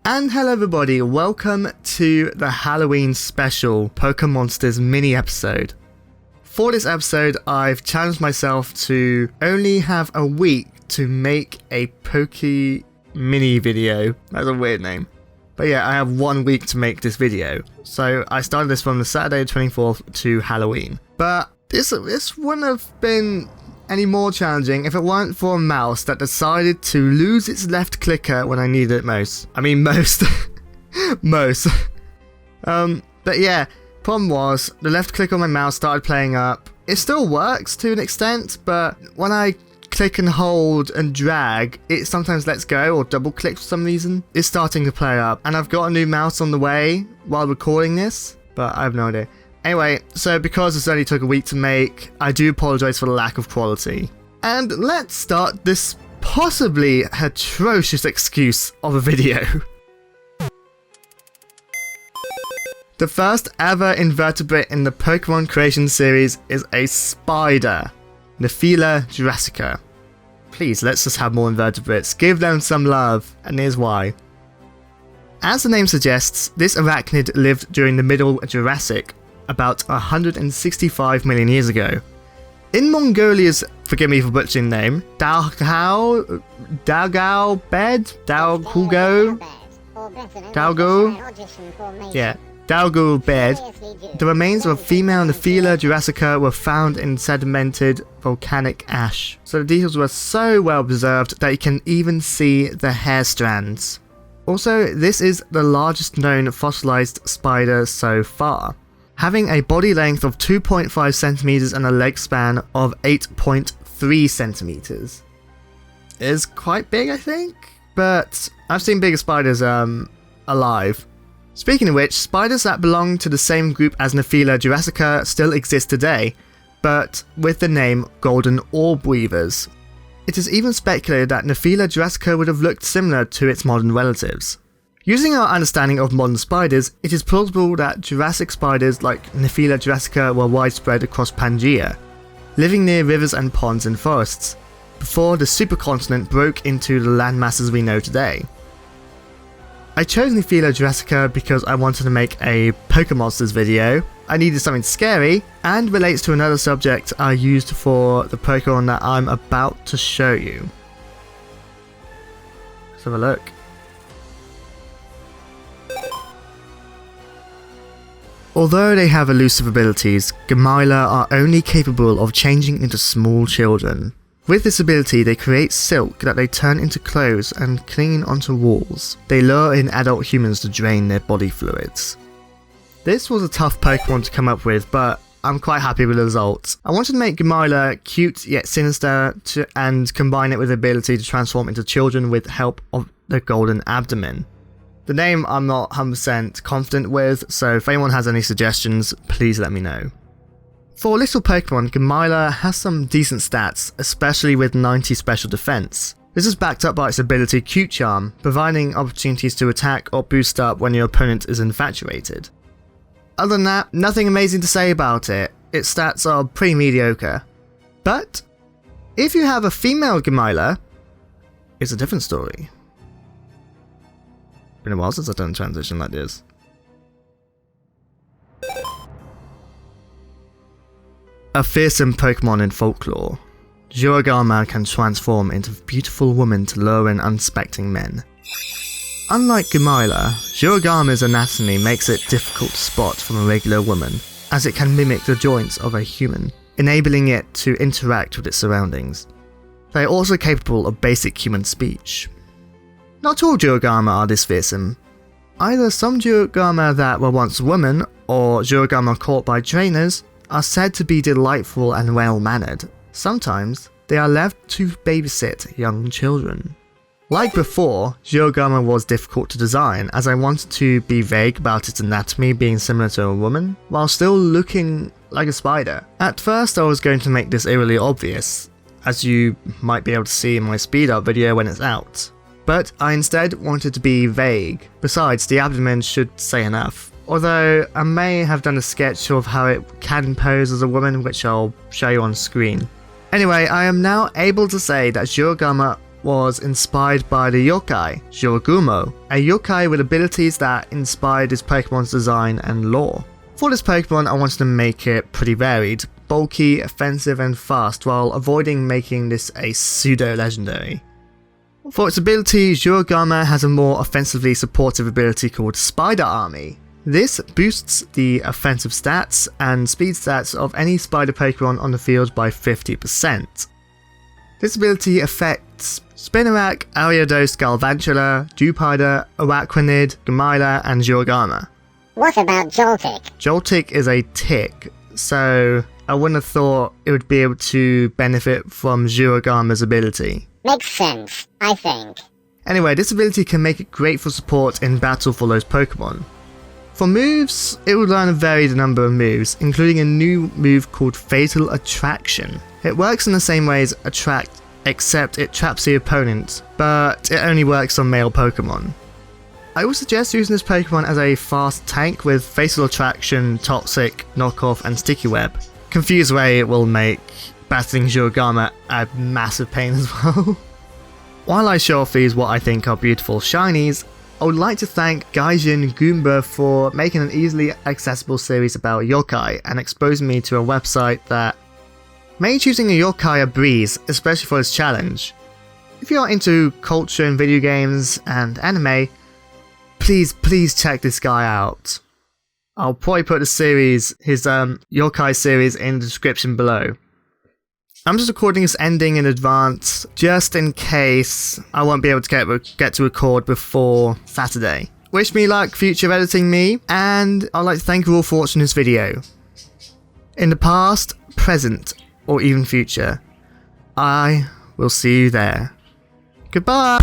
And hello everybody, welcome to the Halloween special Pokémonsters Mini episode. For this episode, I've challenged myself to only have a week to make a Mini video. That's a weird name. But yeah, I have 1 week to make this video. So I started this from the Saturday 24th to Halloween. But this wouldn't have been any more challenging if it weren't for a mouse that decided to lose its left clicker when I needed it most. I mean most. most. But yeah, problem was the left click on my mouse started playing up. It still works to an extent, but when I click and hold and drag, it sometimes lets go or double click for some reason. It's starting to play up, and I've got a new mouse on the way while recording this, but I have no idea. Anyway, so because this only took a week to make, I do apologise for the lack of quality. And let's start this possibly atrocious excuse of a video. The first ever invertebrate in the Pokemon creation series is a spider, Nephila Jurassica. Please, let's just have more invertebrates, give them some love, and here's why. As the name suggests, this arachnid lived during the Middle Jurassic, about 165 million years ago. In Mongolia's, forgive me for butchering the name, Dalgao bed, the remains of a female Nephila Jurassica were found in sedimented volcanic ash. So the details were so well preserved that you can even see the hair strands. Also, this is the largest known fossilized spider so far, having a body length of 2.5 centimeters and a leg span of 8.3 centimeters. It is quite big, I think, but I've seen bigger spiders alive. Speaking of which, spiders that belong to the same group as Nephila Jurassica still exist today, but with the name Golden Orb Weavers. It is even speculated that Nephila Jurassica would have looked similar to its modern relatives. Using our understanding of modern spiders, it is plausible that Jurassic spiders like Nephila Jurassica were widespread across Pangaea, living near rivers and ponds and forests, before the supercontinent broke into the landmasses we know today. I chose Nephila Jurassica because I wanted to make a Pokémonsters video. I needed something scary, and relates to another subject I used for the Pokemon that I'm about to show you. Let's have a look. Although they have elusive abilities, Gumila are only capable of changing into small children. With this ability, they create silk that they turn into clothes and cling onto walls. They lure in adult humans to drain their body fluids. This was a tough Pokemon to come up with, but I'm quite happy with the results. I wanted to make Gumila cute yet sinister and combine it with the ability to transform into children with help of the golden abdomen. The name I'm not 100% confident with, so if anyone has any suggestions, please let me know. For little Pokemon, Gumila has some decent stats, especially with 90 special defense. This is backed up by its ability Cute Charm, providing opportunities to attack or boost up when your opponent is infatuated. Other than that, nothing amazing to say about it. Its stats are pretty mediocre. But if you have a female Gumila, it's a different story. Been a while since I've done a transition like this. A fearsome Pokemon in folklore, Jurogama can transform into a beautiful woman to lure in unsuspecting men. Unlike Gumila, Jurogama's anatomy makes it difficult to spot from a regular woman, as it can mimic the joints of a human, enabling it to interact with its surroundings. They are also capable of basic human speech. Not all Jurogama are this fearsome. Either some Jurogama that were once women, or Jurogama caught by trainers, are said to be delightful and well-mannered. Sometimes, they are left to babysit young children. Like before, Jurogama was difficult to design, as I wanted to be vague about its anatomy being similar to a woman, while still looking like a spider. At first I was going to make this eerily obvious, as you might be able to see in my speed up video when it's out. but I instead wanted to be vague. Besides, the abdomen should say enough. Although I may have done a sketch of how it can pose as a woman, which I'll show you on screen. Anyway, I am now able to say that Jurogama was inspired by the yokai, Jurogama, a yokai with abilities that inspired his Pokemon's design and lore. For this Pokemon, I wanted to make it pretty varied, bulky, offensive and fast, while avoiding making this a pseudo-legendary. For its ability, Jurogama has a more offensively supportive ability called Spider Army. This boosts the offensive stats and speed stats of any spider Pokemon on the field by 50%. This ability affects Spinarak, Ariados, Galvantula, Dewpider, Araquanid, Gumila and Jurogama. What about Joltik? Joltik is a tick, so I wouldn't have thought it would be able to benefit from Jurogama's ability. Makes sense, I think. Anyway, this ability can make it great for support in battle for those Pokemon. For moves, it will learn a varied number of moves, including a new move called Fatal Attraction. It works in the same way as Attract, except it traps the opponent, but it only works on male Pokemon. I would suggest using this Pokemon as a fast tank with Fatal Attraction, Toxic, Knockoff and Sticky Web. Confused way it will make battling Jurogama a massive pain as well. While I show off these what I think are beautiful shinies, I would like to thank Gaijin Goomba for making an easily accessible series about yokai and exposing me to a website that made choosing a yokai a breeze, especially for this challenge. If you're into culture and video games and anime, please check this guy out. I'll probably put the series, his yokai series, in the description below. I'm just recording this ending in advance, just in case I won't be able to get to record before Saturday. Wish me luck future editing me, and I'd like to thank you all for watching this video. In the past, present, or even future, I will see you there. Goodbye!